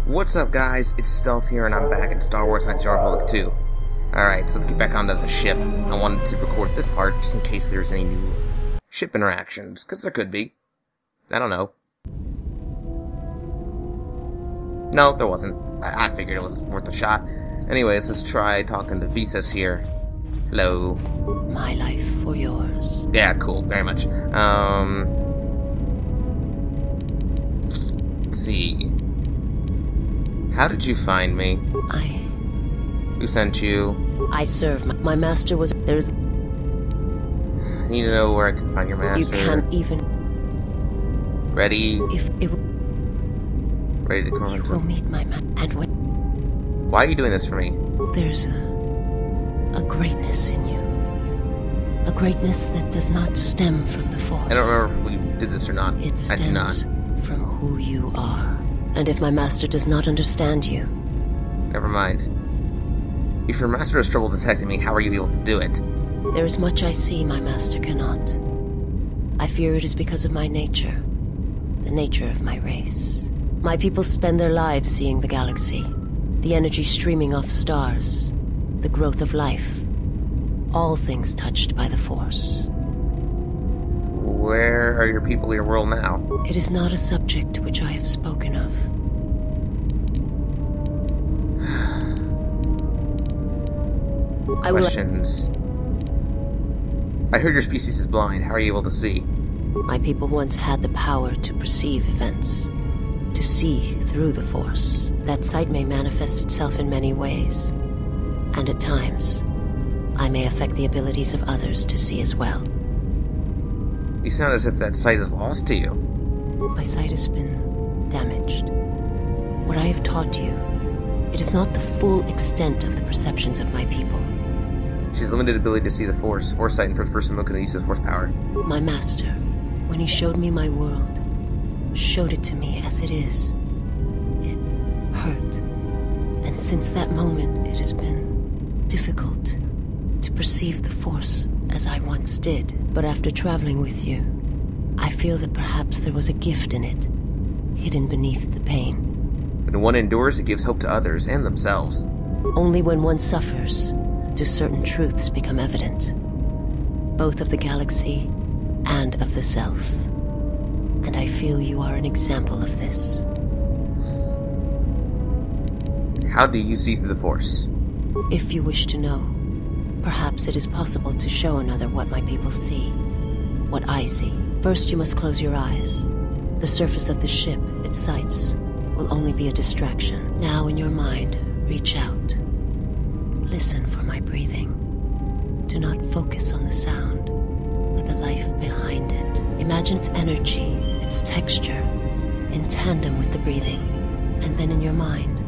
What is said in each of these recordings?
What's up, guys? It's Stoffe here, and I'm back in Star Wars Knights of the Old Republic 2. Alright, so let's get back onto the ship. I wanted to record this part just in case there's any new ship interactions, because there could be. I don't know. No, there wasn't. I figured it was worth a shot. Anyways, let's try talking to Visas here. Hello. My life for yours. Yeah, cool. Very much. Let's see. How did you find me? Who sent you? I serve. My master was... There's... I need to know where I can find your master. You can't even... Ready? If it... Ready to come into... You will meet my man. And when... Why are you doing this for me? There's a greatness in you. A greatness that does not stem from the Force. I don't remember if we did this or not. It stems I do not. From who you are. And if my master does not understand you... Never mind. If your master has trouble detecting me, how are you able to do it? There is much I see my master cannot. I fear it is because of my nature. The nature of my race. My people spend their lives seeing the galaxy. The energy streaming off stars. The growth of life. All things touched by the Force. Where are your people in your world now? It is not a subject which I have spoken of. Questions. I heard your species is blind. How are you able to see? My people once had the power to perceive events. To see through the Force. That sight may manifest itself in many ways. And at times, I may affect the abilities of others to see as well. You sound as if that sight is lost to you. My sight has been damaged. What I have taught you, it is not the full extent of the perceptions of my people. She's limited ability to see the Force. Foresight and first-person mode can use Force power. My master, when he showed me my world, showed it to me as it is. It hurt. And since that moment, it has been difficult to perceive the Force as I once did. But after traveling with you, I feel that perhaps there was a gift in it, hidden beneath the pain. When one endures, it gives hope to others and themselves. Only when one suffers do certain truths become evident, both of the galaxy and of the self. And I feel you are an example of this. How do you see through the Force? If you wish to know, perhaps it is possible to show another what my people see, what I see. First, you must close your eyes. The surface of the ship, its sights, will only be a distraction. Now, in your mind, reach out. Listen for my breathing. Do not focus on the sound, but the life behind it. Imagine its energy, its texture, in tandem with the breathing. And then in your mind,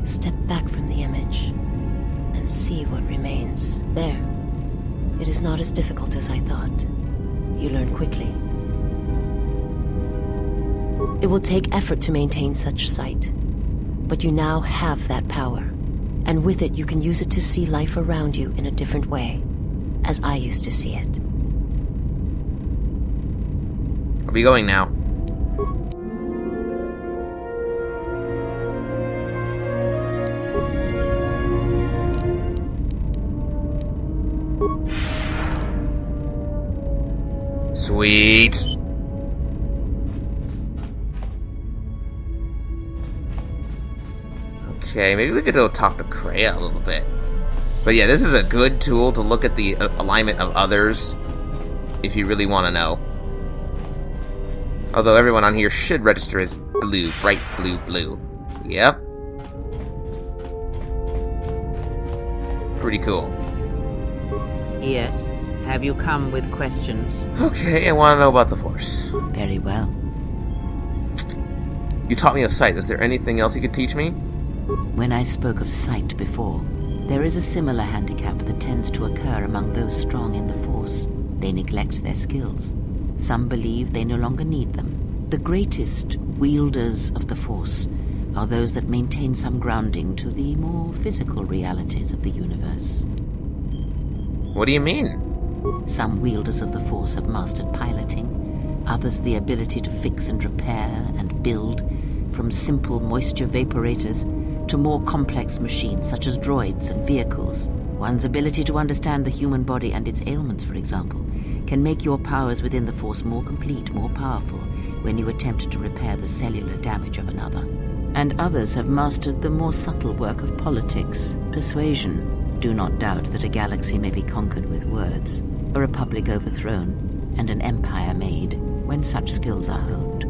step back from the image and see what remains. There. It is not as difficult as I thought. You learn quickly. It will take effort to maintain such sight, but you now have that power, and with it you can use it to see life around you in a different way, as I used to see it. I'll be going now. Sweet. Okay, maybe we could go talk to Kreia a little bit. But yeah, this is a good tool to look at the alignment of others, if you really want to know. Although everyone on here should register as blue, bright blue, blue. Yep. Pretty cool. Yes. Have you come with questions? Okay, I want to know about the Force. Very well. You taught me of sight. Is there anything else you could teach me? When I spoke of sight before, there is a similar handicap that tends to occur among those strong in the Force. They neglect their skills. Some believe they no longer need them. The greatest wielders of the Force are those that maintain some grounding to the more physical realities of the universe. What do you mean? Some wielders of the Force have mastered piloting, Others the ability to fix and repair and build, from simple moisture vaporators to more complex machines such as droids and vehicles. One's ability to understand the human body and its ailments, for example, can make your powers within the Force more complete, more powerful, when you attempt to repair the cellular damage of another. And others have mastered the more subtle work of politics, persuasion. Do not doubt that a galaxy may be conquered with words, a republic overthrown, and an empire made. When such skills are honed,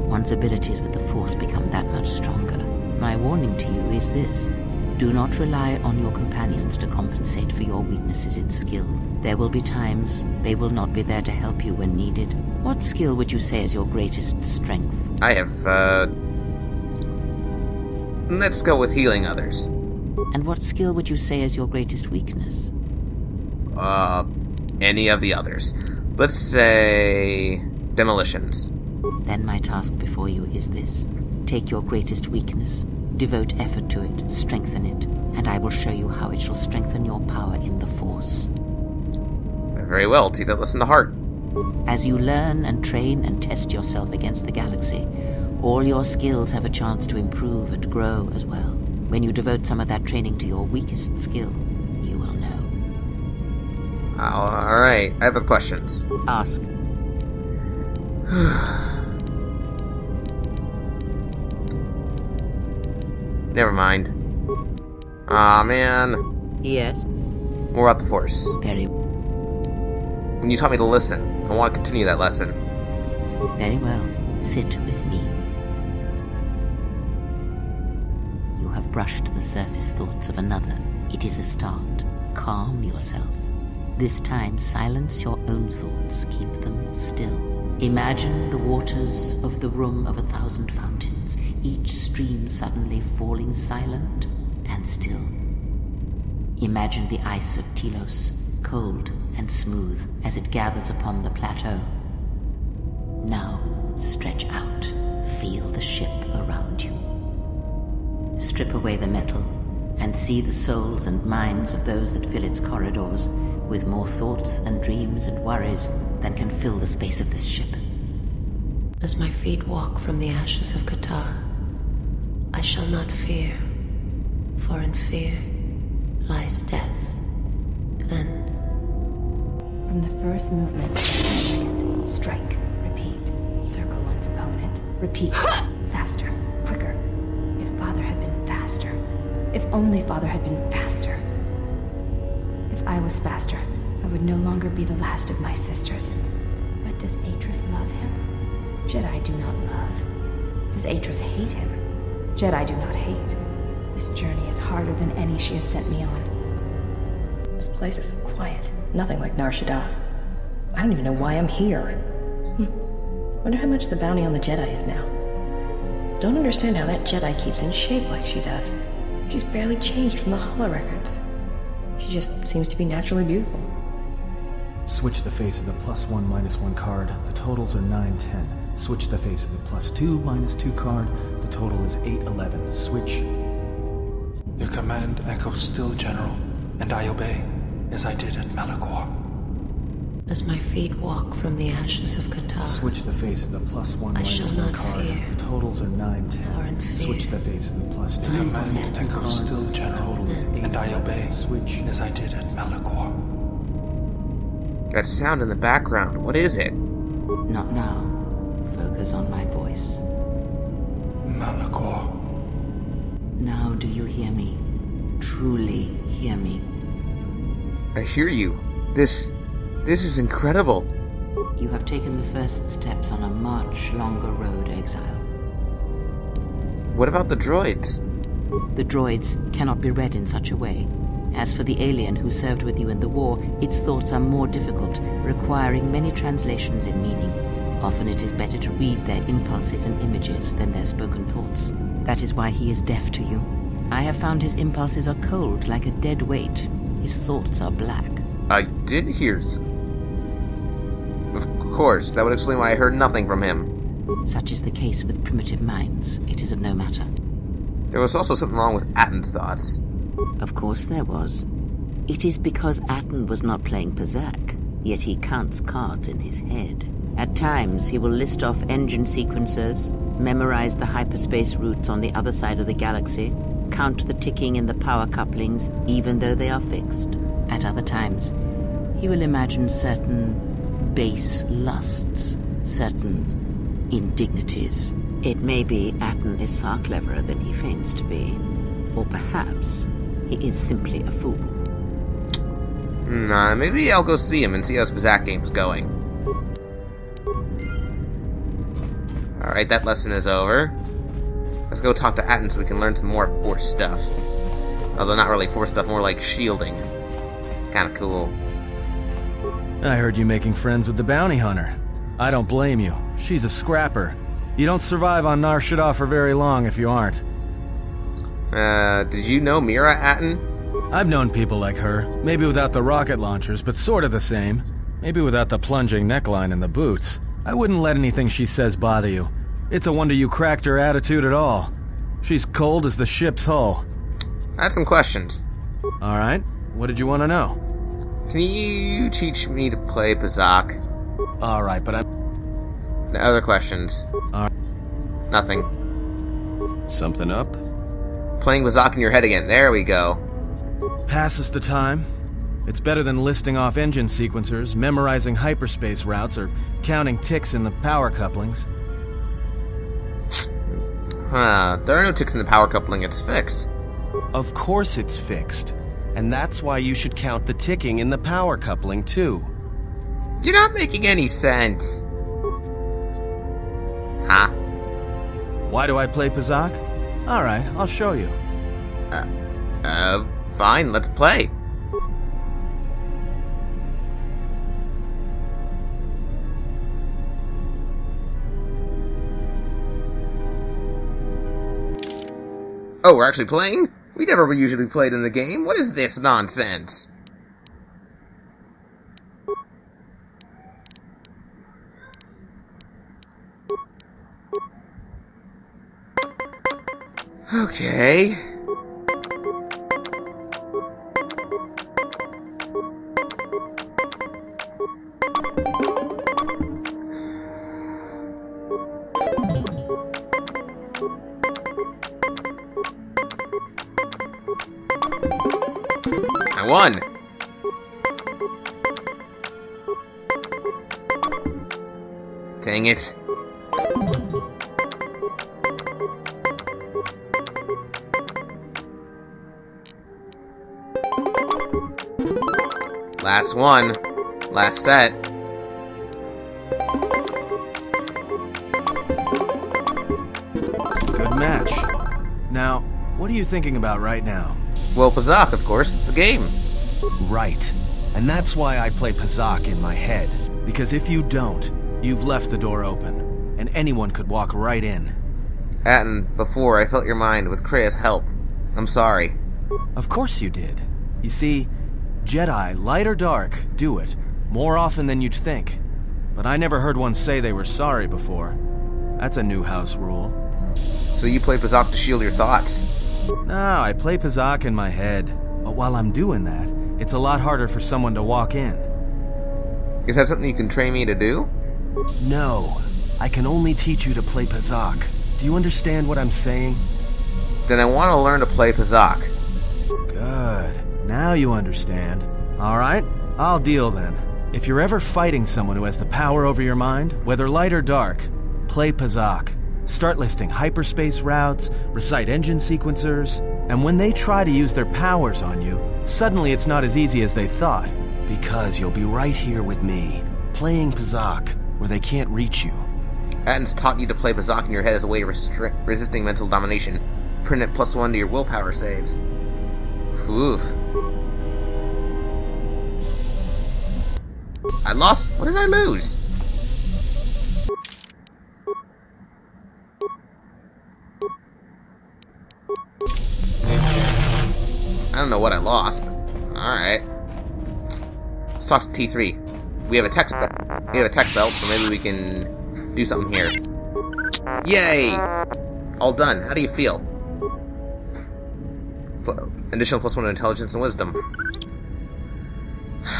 one's abilities with the Force become that much stronger. My warning to you is this: do not rely on your companions to compensate for your weaknesses in skill. There will be times they will not be there to help you when needed. What skill would you say is your greatest strength? I have, let's go with healing others. And what skill would you say is your greatest weakness? Any of the others. Let's say demolitions. Then my task before you is this. Take your greatest weakness, devote effort to it, strengthen it, and I will show you how it shall strengthen your power in the Force. Very well, take that lesson to heart. As you learn and train and test yourself against the galaxy, all your skills have a chance to improve and grow as well. When you devote some of that training to your weakest skill, you will know. Alright, I have questions. Ask. Never mind. Aw, man. Yes? More about the Force. Very When you taught me to listen, I want to continue that lesson. Very well. Sit with me. You have brushed the surface thoughts of another. It is a start. Calm yourself. This time, silence your own thoughts. Keep them still. Imagine the waters of the room of 1,000 fountains, each stream suddenly falling silent and still. Imagine the ice of Telos, cold and smooth as it gathers upon the plateau. Now, stretch out. Feel the ship around you. Strip away the metal and see the souls and minds of those that fill its corridors with more thoughts and dreams and worries than can fill the space of this ship. As my feet walk from the ashes of KOTOR, I shall not fear, for in fear lies death, and... From the first movement to the second, strike, repeat, circle one's opponent, repeat, faster, quicker. If Father had been faster, if only Father had been faster. If I was faster, I would no longer be the last of my sisters. But does Atris love him? Jedi do not love. Does Atris hate him? Jedi do not hate. This journey is harder than any she has sent me on. This place is so quiet. Nothing like Nar Shaddaa. I don't even know why I'm here. Wonder how much the bounty on the Jedi is now. Don't understand how that Jedi keeps in shape like she does. She's barely changed from the holorecords. She just seems to be naturally beautiful. Switch the face of the +1 -1 card. The totals are 9-10. Switch the face of the +2 -2 card. The total is 8-11. Switch. Your command echoes still, General, and I obey, as I did at Malkior. As my feet walk from the ashes of KOTOR, Switch the face of the +1 I shall -1 not card. fear, The totals are 9-10. for in fear Switch the face of the +2 Your lies command death, echoes still, The General, total is 8. and I obey, Switch. as I did at Malkior. That sound in the background, what is it? Not now. Focus on my voice. Malkior. Now do you hear me? Truly hear me? I hear you. This is incredible. You have taken the first steps on a much longer road, exile. What about the droids? The droids cannot be read in such a way. As for the alien who served with you in the war, its thoughts are more difficult, requiring many translations in meaning. Often it is better to read their impulses and images than their spoken thoughts. That is why he is deaf to you. I have found his impulses are cold, like a dead weight. His thoughts are black. I did hear... Of course, that would explain why I heard nothing from him. Such is the case with primitive minds. It is of no matter. There was also something wrong with Atton's thoughts. Of course there was. It is because Atton was not playing Berserk, yet he counts cards in his head. At times, he will list off engine sequencers, memorize the hyperspace routes on the other side of the galaxy, count the ticking in the power couplings, even though they are fixed. At other times, he will imagine certain base lusts, certain indignities. It may be Atten is far cleverer than he feigns to be, or perhaps he is simply a fool. Nah, maybe I'll go see him and see how his Bazak game's going. Alright, that lesson is over. Let's go talk to Atten so we can learn some more Force stuff. Although not really Force stuff, more like shielding. Kinda cool. I heard you making friends with the bounty hunter. I don't blame you. She's a scrapper. You don't survive on Nar Shaddaa for very long if you aren't. Did you know Mira, Atten? I've known people like her. Maybe without the rocket launchers, but sort of the same. Maybe without the plunging neckline and the boots. I wouldn't let anything she says bother you. It's a wonder you cracked her attitude at all. She's cold as the ship's hull. I had some questions. Alright, what did you want to know? Can you teach me to play Bazak? Alright, but No other questions. Nothing. Something up? Playing Bazak in your head again. There we go. Passes the time. It's better than listing off engine sequencers, memorizing hyperspace routes, or counting ticks in the power couplings. There are no ticks in the power coupling, it's fixed. Of course it's fixed. And that's why you should count the ticking in the power coupling, too. You're not making any sense. Huh? Why do I play Bazak? Alright, I'll show you. Fine, let's play. Oh, we're actually playing? We never usually played in the game. What is this nonsense? Okay. I won! Dang it. Last one. Last set. Good match. Now, what are you thinking about right now? Well, Bazak, of course. The game. Right. And that's why I play Bazak in my head. Because if you don't, you've left the door open, and anyone could walk right in. Atten, before I felt your mind with Krea's help. I'm sorry. Of course you did. You see, Jedi, light or dark, do it, more often than you'd think. But I never heard one say they were sorry before. That's a new house rule. So you play Bazak to shield your thoughts? No, I play Bazak in my head. But while I'm doing that, it's a lot harder for someone to walk in. Is that something you can train me to do? No. I can only teach you to play Bazak. Do you understand what I'm saying? Then I want to learn to play Bazak. Good. Now you understand. Alright, I'll deal then. If you're ever fighting someone who has the power over your mind, whether light or dark, play Bazak. Start listing hyperspace routes, recite engine sequencers, and when they try to use their powers on you, suddenly it's not as easy as they thought. Because you'll be right here with me, playing Bazak, where they can't reach you. Atten's taught you to play Bazak in your head as a way of resisting mental domination. Print it +1 to your willpower saves. Oof. I lost? What did I lose? I don't know what I lost, but alright. Let's talk to T3. We have a tech belt, so maybe we can do something here. Yay! All done. How do you feel? Additional +1 intelligence and wisdom.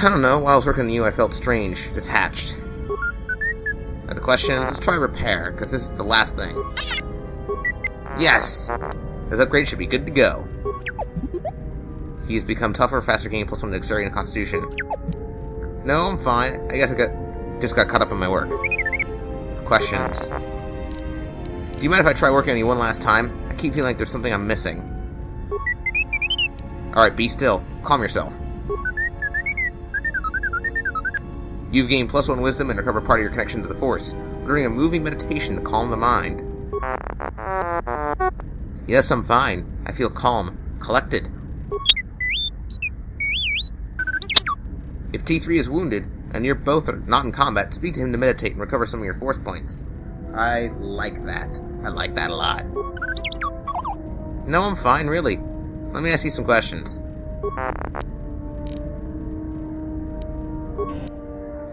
I don't know. While I was working on you, I felt strange, detached. questions. Let's try repair, because this is the last thing. Yes! This upgrade should be good to go. He's become tougher, faster, gaining +1 dexterity and constitution. No, I'm fine. I guess I just got caught up in my work. Questions. Do you mind if I try working on you one last time? I keep feeling like there's something I'm missing. Alright, be still. Calm yourself. You've gained +1 wisdom and recovered part of your connection to the Force. We're doing a moving meditation to calm the mind. Yes, I'm fine. I feel calm. Collected. If T3 is wounded, and you're both are not in combat, speak to him to meditate and recover some of your Force points. I like that. I like that a lot. No, I'm fine, really. Let me ask you some questions.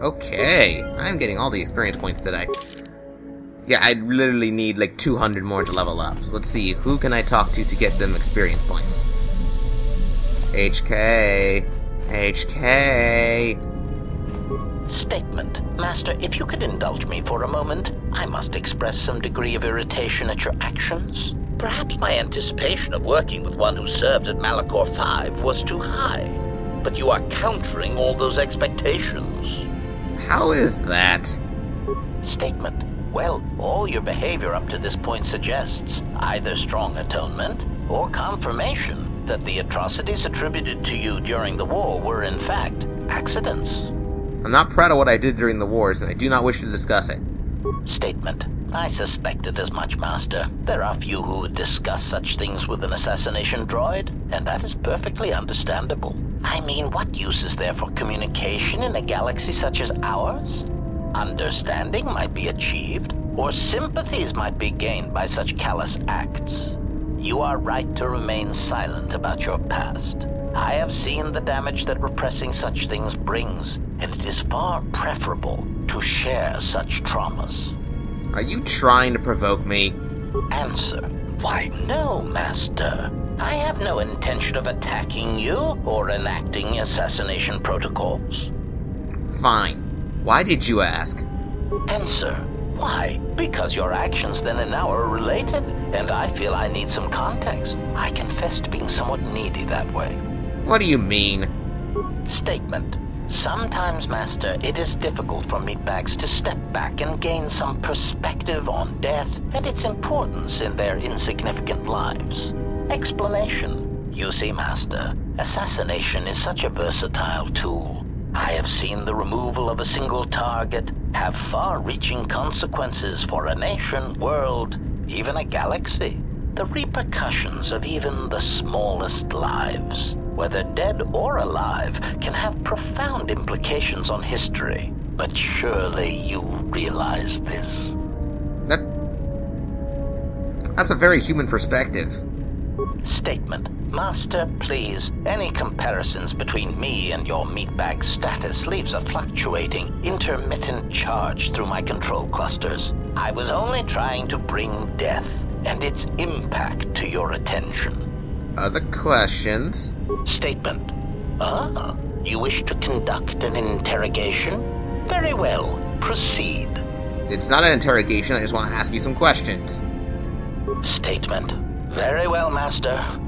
Okay, I'm getting all the experience points that Yeah, I literally need like 200 more to level up. So let's see, who can I talk to get them experience points? HK. Statement. Master, if you could indulge me for a moment, I must express some degree of irritation at your actions. Perhaps my anticipation of working with one who served at Malkior 5 was too high, but you are countering all those expectations. How is that? Statement. Well, all your behavior up to this point suggests either strong atonement or confirmation that the atrocities attributed to you during the war were in fact accidents. I'm not proud of what I did during the wars, and I do not wish to discuss it. Statement. I suspected as much, Master. There are few who would discuss such things with an assassination droid, and that is perfectly understandable. I mean, what use is there for communication in a galaxy such as ours? Understanding might be achieved, or sympathies might be gained by such callous acts. You are right to remain silent about your past. I have seen the damage that repressing such things brings, and it is far preferable to share such traumas. Are you trying to provoke me? Answer. Why, no, Master. I have no intention of attacking you or enacting assassination protocols. Fine. Why did you ask? Answer. Why? Because your actions then and now are related, and I feel I need some context. I confess to being somewhat needy that way. What do you mean? Statement. Sometimes, Master, it is difficult for meatbags to step back and gain some perspective on death and its importance in their insignificant lives. Explanation. You see, Master, assassination is such a versatile tool. I have seen the removal of a single target have far-reaching consequences for a nation, world, even a galaxy. The repercussions of even the smallest lives, whether dead or alive, can have profound implications on history. But surely you realize this. That's a very human perspective. Statement. Master, please, any comparisons between me and your meatbag status leaves a fluctuating, intermittent charge through my control clusters. I was only trying to bring death and its impact to your attention. Other questions? Statement. You wish to conduct an interrogation? Very well, proceed. It's not an interrogation, I just want to ask you some questions. Statement. Very well, Master.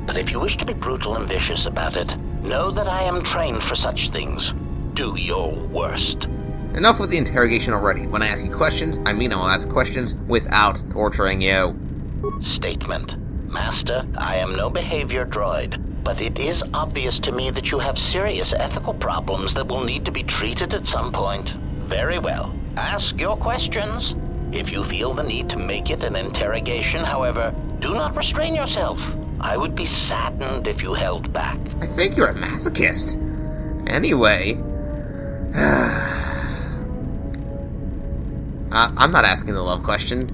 But if you wish to be brutal and vicious about it, know that I am trained for such things. Do your worst. Enough with the interrogation already. When I ask you questions, I mean I will ask questions without torturing you. Statement. Master, I am no behavior droid, but it is obvious to me that you have serious ethical problems that will need to be treated at some point. Very well. Ask your questions. If you feel the need to make it an interrogation, however, do not restrain yourself. I would be saddened if you held back. I think you're a masochist. Anyway... I'm not asking the love question.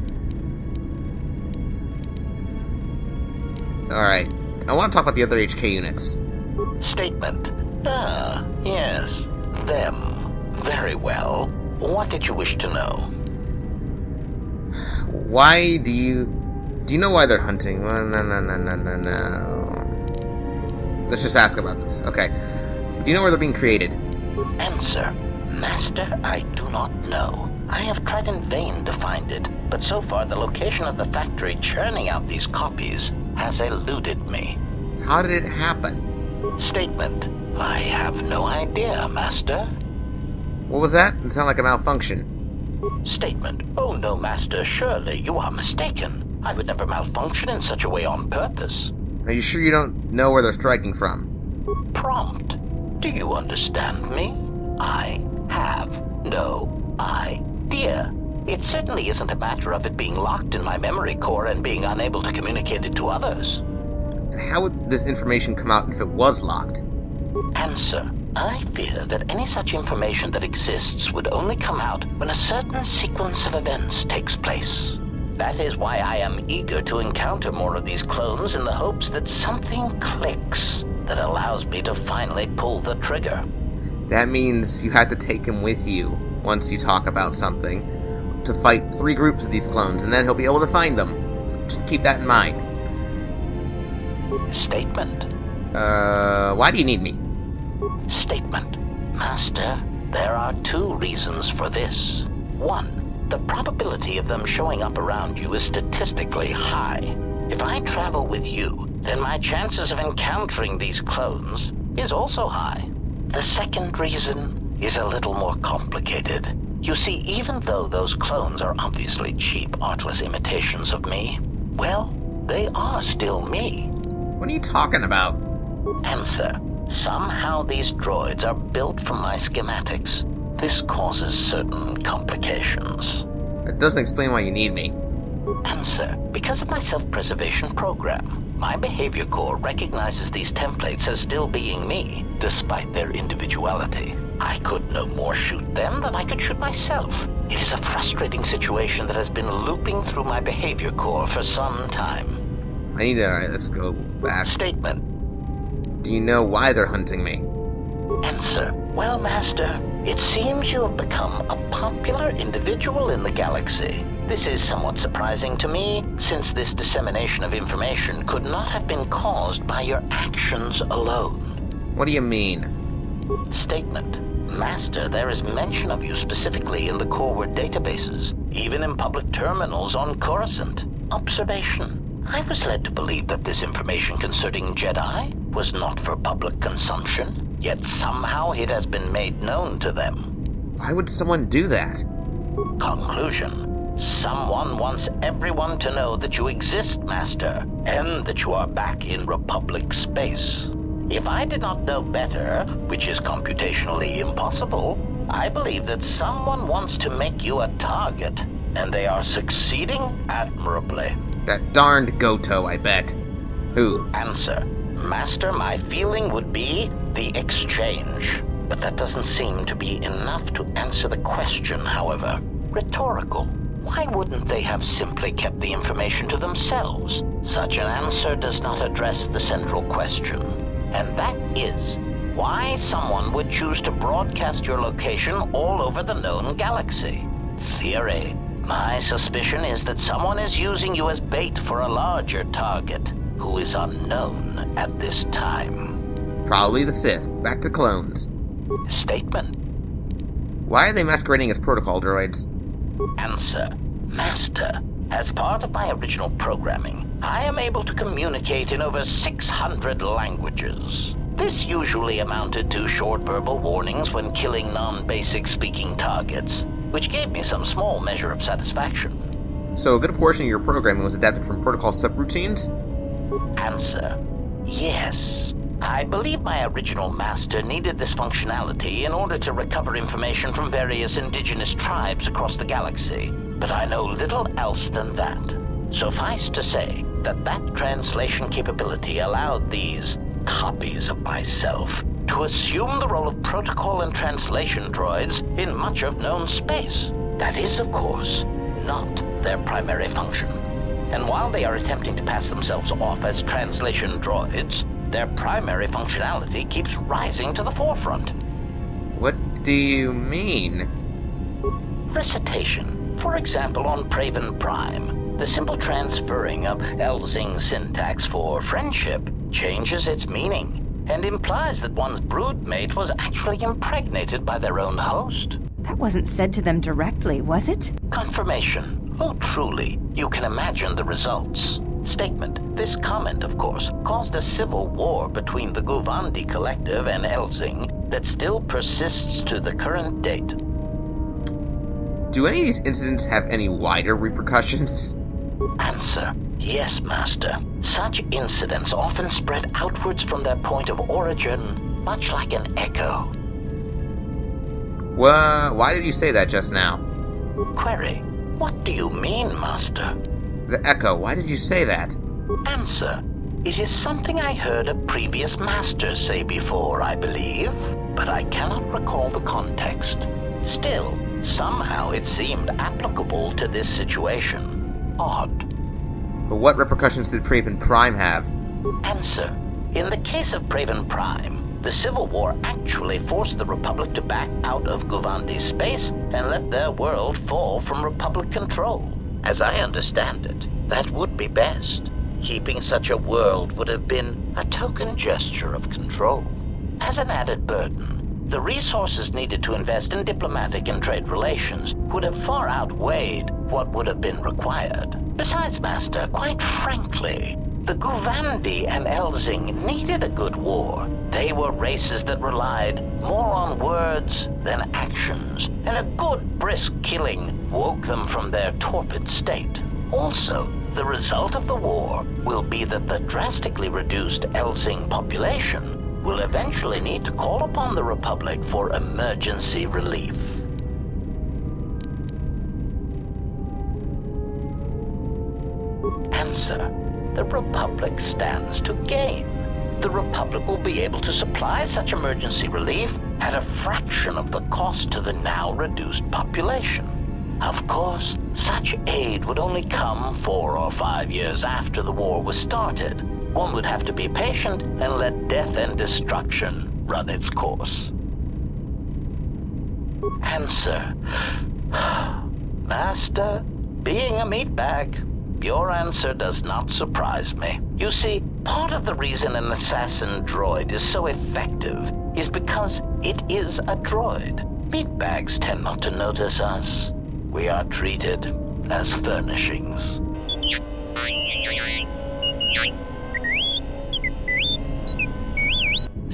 Alright, I want to talk about the other HK units. Statement. Yes, them. Very well. What did you wish to know? Why do you know why they're hunting? No. Let's just ask about this. Okay. Do you know where they're being created? Answer. Master, I do not know. I have tried in vain to find it, but so far the location of the factory churning out these copies has eluded me. How did it happen? Statement. I have no idea, Master. What was that? It sounded like a malfunction. Statement. Oh no, Master, surely you are mistaken. I would never malfunction in such a way on purpose. Are you sure you don't know where they're striking from? Prompt. Do you understand me? I have no idea. It certainly isn't a matter of it being locked in my memory core and being unable to communicate it to others. And how would this information come out if it was locked? Answer. I fear that any such information that exists would only come out when a certain sequence of events takes place. That is why I am eager to encounter more of these clones in the hopes that something clicks that allows me to finally pull the trigger. That means you have to take him with you once you talk about something to fight 3 groups of these clones, and then he'll be able to find them. So just keep that in mind. Statement. Why do you need me? Statement. Master, there are 2 reasons for this. 1, the probability of them showing up around you is statistically high. If I travel with you, then my chances of encountering these clones is also high. The second reason is a little more complicated. You see, even though those clones are obviously cheap, artless imitations of me, well, they are still me. What are you talking about? Answer. Somehow these droids are built from my schematics. This causes certain complications. That doesn't explain why you need me. Answer. Because of my self-preservation program, my behavior core recognizes these templates as still being me, despite their individuality. I could no more shoot them than I could shoot myself. It is a frustrating situation that has been looping through my behavior core for some time. I need to... let's go back. Statement. Do you know why they're hunting me? Answer. Well, Master, it seems you have become a popular individual in the galaxy. This is somewhat surprising to me, since this dissemination of information could not have been caused by your actions alone. What do you mean? Statement. Master, there is mention of you specifically in the Corward databases, even in public terminals on Coruscant. Observation. I was led to believe that this information concerning Jedi was not for public consumption, yet somehow it has been made known to them. Why would someone do that? Conclusion. Someone wants everyone to know that you exist, Master, and that you are back in Republic space. If I did not know better, which is computationally impossible, I believe that someone wants to make you a target, and they are succeeding admirably. That darned Goto, I bet. Who? Answer. Master, my feeling would be the exchange. But that doesn't seem to be enough to answer the question, however. Rhetorical. Why wouldn't they have simply kept the information to themselves? Such an answer does not address the central question. And that is, why someone would choose to broadcast your location all over the known galaxy. Theory. My suspicion is that someone is using you as bait for a larger target, who is unknown at this time. Probably the Sith. Back to clones. Statement. Why are they masquerading as protocol droids? Answer. Master, as part of my original programming, I am able to communicate in over 600 languages. This usually amounted to short verbal warnings when killing non-basic speaking targets, which gave me some small measure of satisfaction. So a good portion of your programming was adapted from protocol subroutines? Answer. Yes. I believe my original master needed this functionality in order to recover information from various indigenous tribes across the galaxy, but I know little else than that. Suffice to say that that translation capability allowed these copies of myself to assume the role of protocol and translation droids in much of known space. That is, of course, not their primary function. And while they are attempting to pass themselves off as translation droids, their primary functionality keeps rising to the forefront. What do you mean? Recitation. For example, on Praven Prime, the simple transferring of Elzing syntax for friendship changes its meaning. and implies that one's broodmate was actually impregnated by their own host. That wasn't said to them directly, was it? Confirmation. Oh, truly. You can imagine the results. Statement. This comment, of course, caused a civil war between the Guvandi Collective and Elzing that still persists to the current date. Do any of these incidents have any wider repercussions? Answer. Yes, Master. Such incidents often spread outwards from their point of origin, much like an echo. Well, why did you say that just now? Query. What do you mean, Master? The echo, why did you say that? Answer. It is something I heard a previous master say before, I believe, but I cannot recall the context. Still, somehow it seemed applicable to this situation. Odd. But what repercussions did Praven Prime have? Answer. In the case of Praven Prime, the Civil War actually forced the Republic to back out of Guvandi's space and let their world fall from Republic control. As I understand it, that would be best. Keeping such a world would have been a token gesture of control. As an added burden, the resources needed to invest in diplomatic and trade relations would have far outweighed what would have been required. Besides, Master, quite frankly, the Guvandi and Elzing needed a good war. They were races that relied more on words than actions, and a good brisk killing woke them from their torpid state. Also, the result of the war will be that the drastically reduced Elzing population will eventually need to call upon the Republic for emergency relief. Answer. The Republic stands to gain. The Republic will be able to supply such emergency relief at a fraction of the cost to the now reduced population. Of course, such aid would only come 4 or 5 years after the war was started. One would have to be patient and let death and destruction run its course. Answer. Master, being a meatbag, your answer does not surprise me. You see, part of the reason an assassin droid is so effective is because it is a droid. Meatbags tend not to notice us. We are treated as furnishings.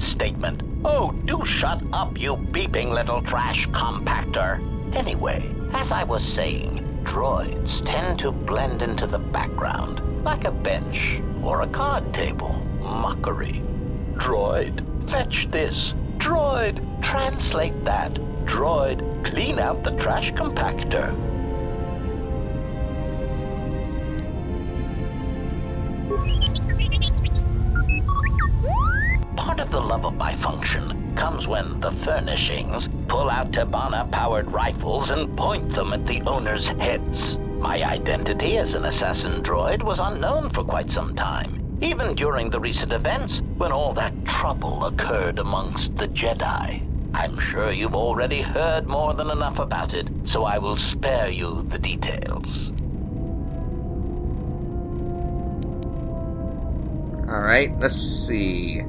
Statement. Oh, do shut up, you beeping little trash compactor. Anyway, as I was saying, droids tend to blend into the background, like a bench or a card table. Mockery. Droid, fetch this. Droid, translate that. Droid, clean out the trash compactor. Part of the lullaby function comes when the furnishings pull out Tabana-powered rifles and point them at the owner's heads. My identity as an assassin droid was unknown for quite some time, even during the recent events when all that trouble occurred amongst the Jedi. I'm sure you've already heard more than enough about it, so I will spare you the details. Alright, let's see.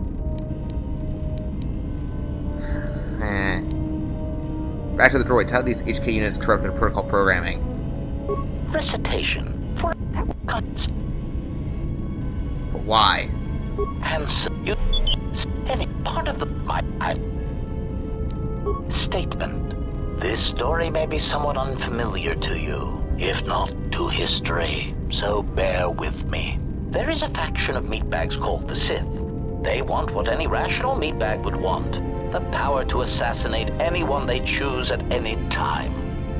Back to the droids. How do these HK units corrupt their protocol programming? Recitation. For But why? Answer. You. Any part of the statement. This story may be somewhat unfamiliar to you, if not to history, so bear with me. There is a faction of meatbags called the Sith. They want what any rational meatbag would want, the power to assassinate anyone they choose at any time.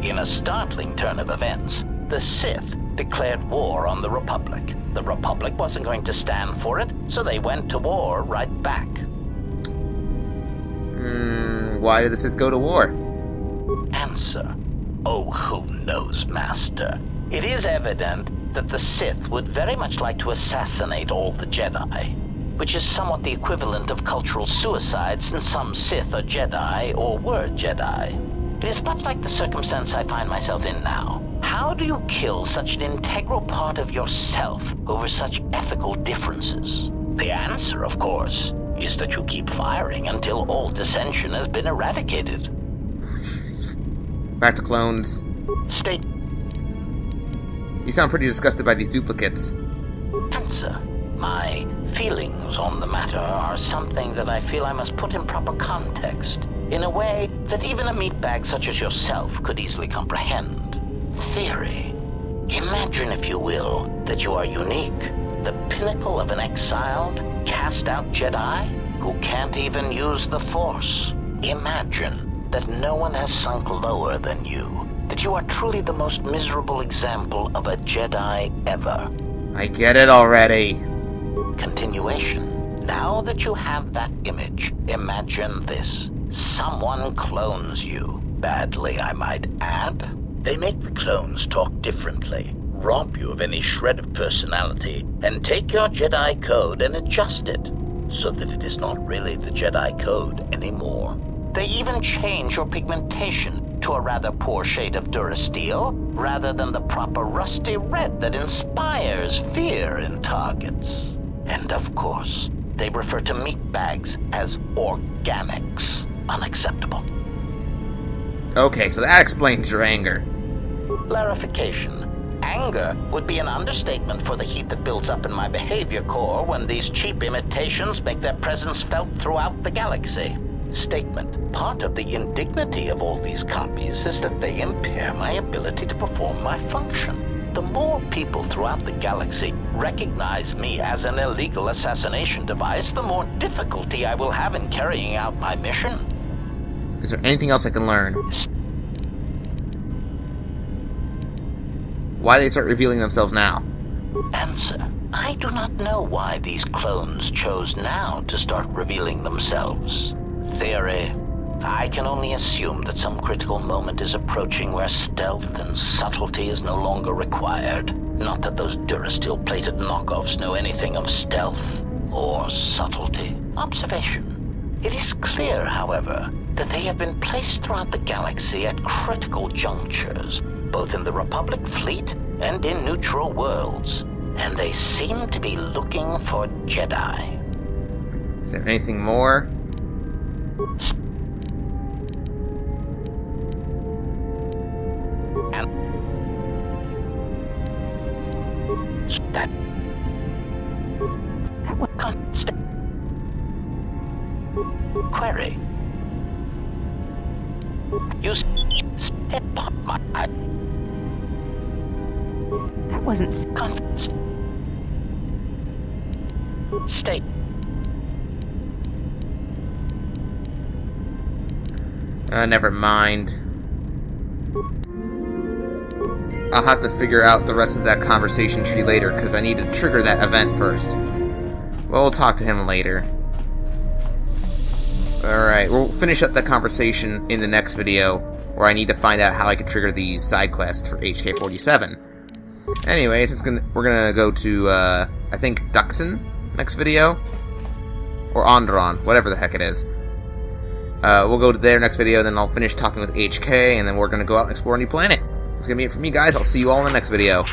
In a startling turn of events, the Sith declared war on the Republic. The Republic wasn't going to stand for it, so they went to war right back. Why did the Sith go to war? Answer. Oh, who knows, Master? It is evident that the Sith would very much like to assassinate all the Jedi, which is somewhat the equivalent of cultural suicide since some Sith are Jedi or were Jedi. It is much like the circumstance I find myself in now. How do you kill such an integral part of yourself over such ethical differences? The answer, of course, is that you keep firing until all dissension has been eradicated. Back to clones. State. You sound pretty disgusted by these duplicates. Answer. My feelings on the matter are something that I feel I must put in proper context, in a way that even a meatbag such as yourself could easily comprehend. Theory. Imagine, if you will, that you are unique, the pinnacle of an exiled, cast-out Jedi who can't even use the Force. Imagine that no one has sunk lower than you, that you are truly the most miserable example of a Jedi ever. I get it already. Continuation. Now that you have that image, imagine this. Someone clones you. Badly, I might add. They make the clones talk differently, rob you of any shred of personality, and take your Jedi code and adjust it, so that it is not really the Jedi code anymore. They even change your pigmentation to a rather poor shade of Durasteel, rather than the proper rusty red that inspires fear in targets. And of course, they refer to meatbags as organics. Unacceptable. Okay, so that explains your anger. Clarification. Anger would be an understatement for the heat that builds up in my behavior core when these cheap imitations make their presence felt throughout the galaxy. Statement. Part of the indignity of all these copies is that they impair my ability to perform my function. The more people throughout the galaxy recognize me as an illegal assassination device, the more difficulty I will have in carrying out my mission. Is there anything else I can learn? Why do they start revealing themselves now? Answer. I do not know why these clones chose now to start revealing themselves. Theory. I can only assume that some critical moment is approaching where stealth and subtlety is no longer required. Not that those Durasteel-plated knockoffs know anything of stealth or subtlety. Observation. It is clear, however, that they have been placed throughout the galaxy at critical junctures, both in the Republic fleet and in neutral worlds, and they seem to be looking for Jedi. Is there anything more? That was constant query. You step on my That wasn't state. Never mind. I'll have to figure out the rest of that conversation tree later, because I need to trigger that event first. Well, we'll talk to him later. Alright, we'll finish up that conversation in the next video, where I need to find out how I can trigger these side quests for HK-47. Anyways, we're gonna go to, I think, Duxon next video? Or Onderon, whatever the heck it is. We'll go to their next video, then I'll finish talking with HK, and then we're gonna go out and explore a new planet. That's gonna be it for me, guys. I'll see you all in the next video.